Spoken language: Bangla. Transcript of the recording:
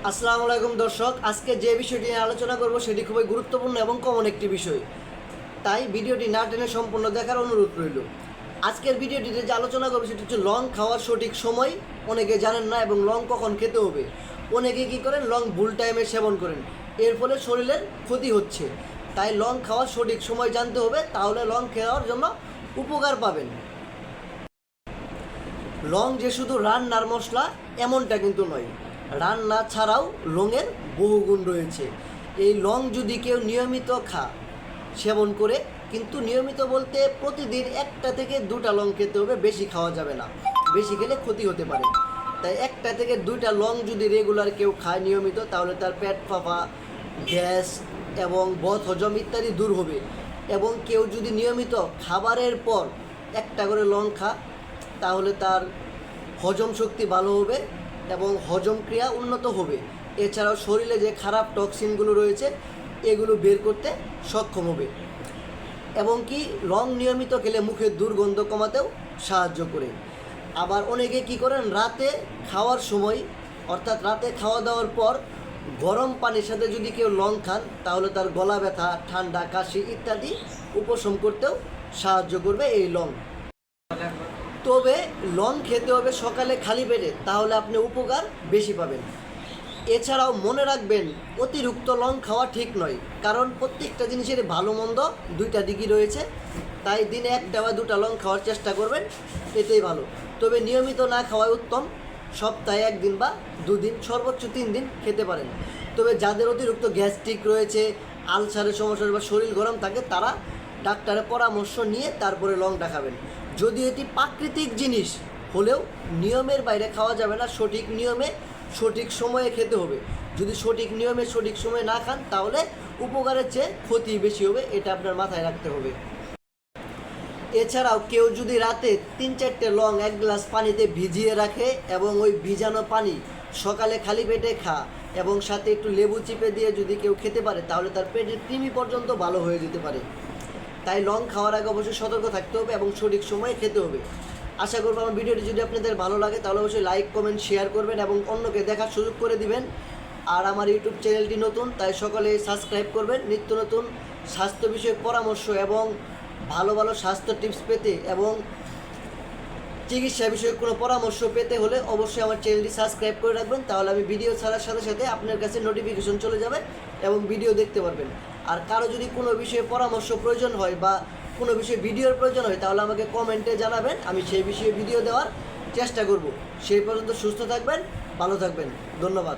আসসালামু আলাইকুম দর্শক, আজকে যে বিষয়টি নিয়ে আলোচনা করব সেটি খুবই গুরুত্বপূর্ণ এবং কমন একটি বিষয়। তাই ভিডিওটি না টেনে সম্পূর্ণ দেখার অনুরোধ রইল। আজকের ভিডিওটিতে যে আলোচনা করবো সেটি হচ্ছে লং খাওয়ার সঠিক সময়। অনেকে জানেন না এবং লং কখন খেতে হবে। অনেকে কী করেন, লং ভুল টাইমে সেবন করেন, এর ফলে শরীরের ক্ষতি হচ্ছে। তাই লং খাওয়ার সঠিক সময় জানতে হবে, তাহলে লং খাওয়ার জন্য উপকার পাবেন। লং যে শুধু রান্নার মশলা এমনটা কিন্তু নয়, রান্না ছাড়াও লংয়ের বহু গুণ রয়েছে। এই লং যদি কেউ নিয়মিত সেবন করে, কিন্তু নিয়মিত বলতে প্রতিদিন 1টা থেকে 2টা লং খেতে হবে, বেশি খাওয়া যাবে না, বেশি খেলে ক্ষতি হতে পারে। তাই 1টা থেকে 2টা লং যদি রেগুলার কেউ খায় নিয়মিত, তাহলে তার পেট ফাঁপা, গ্যাস এবং বদ হজম ইত্যাদি দূর হবে। এবং কেউ যদি নিয়মিত খাবারের পর 1টা করে লং তাহলে তার হজম শক্তি ভালো হবে এবং হজম ক্রিয়া উন্নত হবে। এছাড়াও শরীরে যে খারাপ টক্সিনগুলো রয়েছে এগুলো বের করতে সক্ষম হবে। এবং কি লং নিয়মিত খেলে মুখের দুর্গন্ধ কমাতেও সাহায্য করে। আবার অনেকে কি করেন, রাতে খাওয়ার সময় অর্থাৎ রাতে খাওয়া দাওয়ার পর গরম পানির সাথে যদি কেউ লং খান, তাহলে তার গলা ব্যথা, ঠান্ডা, কাশি ইত্যাদি উপশম করতেও সাহায্য করবে এই লং। তবে লং খেতে হবে সকালে খালি পেটে, তাহলে আপনি উপকার বেশি পাবেন। এছাড়াও মনে রাখবেন, অতিরিক্ত লং খাওয়া ঠিক নয়, কারণ প্রত্যেকটা জিনিসের ভালো মন্দ 2টা দিকই রয়েছে। তাই দিনে 1টা বা 2টা লং খাওয়ার চেষ্টা করবেন, এতেই ভালো। তবে নিয়মিত না খাওয়াই উত্তম। সপ্তাহে 1 দিন বা 2 দিন, সর্বোচ্চ 3 দিন খেতে পারেন। তবে যাদের অতিরিক্ত গ্যাস্ট্রিক রয়েছে, আলসারের সমস্যা বা শরীর গরম থাকে, তারা ডাক্তারের পরামর্শ নিয়ে তারপরে লংটা খাবেন। যদি এটি প্রাকৃতিক জিনিস হলেও নিয়মের বাইরে খাওয়া যাবে না, সঠিক নিয়মে সঠিক সময়ে খেতে হবে। যদি সঠিক নিয়মে সঠিক সময়ে না খান, তাহলে উপকারের চেয়ে ক্ষতি বেশি হবে, এটা আপনার মাথায় রাখতে হবে। এছাড়াও কেউ যদি রাতে 3-4টে লং 1 গ্লাস পানিতে ভিজিয়ে রাখে এবং ওই ভিজানো পানি সকালে খালি পেটে এবং সাথে একটু লেবু চিপে দিয়ে যদি কেউ খেতে পারে, তাহলে তার পেটের কৃমি পর্যন্ত ভালো হয়ে যেতে পারে। তাই লং খাওয়ার আগে অবশ্যই সতর্ক থাকতে হবে এবং সঠিক সময়ে খেতে হবে। আশা করব আমার ভিডিওটি যদি আপনাদের ভালো লাগে, তাহলে অবশ্যই লাইক, কমেন্ট, শেয়ার করবেন এবং অন্যকে দেখার সুযোগ করে দিবেন। আর আমার ইউটিউব চ্যানেলটি নতুন, তাই সকলে সাবস্ক্রাইব করবেন। নিত্য নতুন স্বাস্থ্য বিষয়ক পরামর্শ এবং ভালো ভালো স্বাস্থ্য টিপস পেতে এবং চিকিৎসা বিষয়ক কোনো পরামর্শ পেতে হলে অবশ্যই আমার চ্যানেলটি সাবস্ক্রাইব করে রাখবেন, তাহলে আমি ভিডিও ছাড়ার সাথে সাথে আপনার কাছে নোটিফিকেশন চলে যাবে এবং ভিডিও দেখতে পারবেন। আর কারো যদি কোনো বিষয়ে পরামর্শ প্রয়োজন হয় বা কোনো বিষয়ে ভিডিওর প্রয়োজন হয়, তাহলে আমাকে কমেন্টে জানাবেন, আমি সেই বিষয়ে ভিডিও দেওয়ার চেষ্টা করব। সেই পর্যন্ত সুস্থ থাকবেন, ভালো থাকবেন। ধন্যবাদ।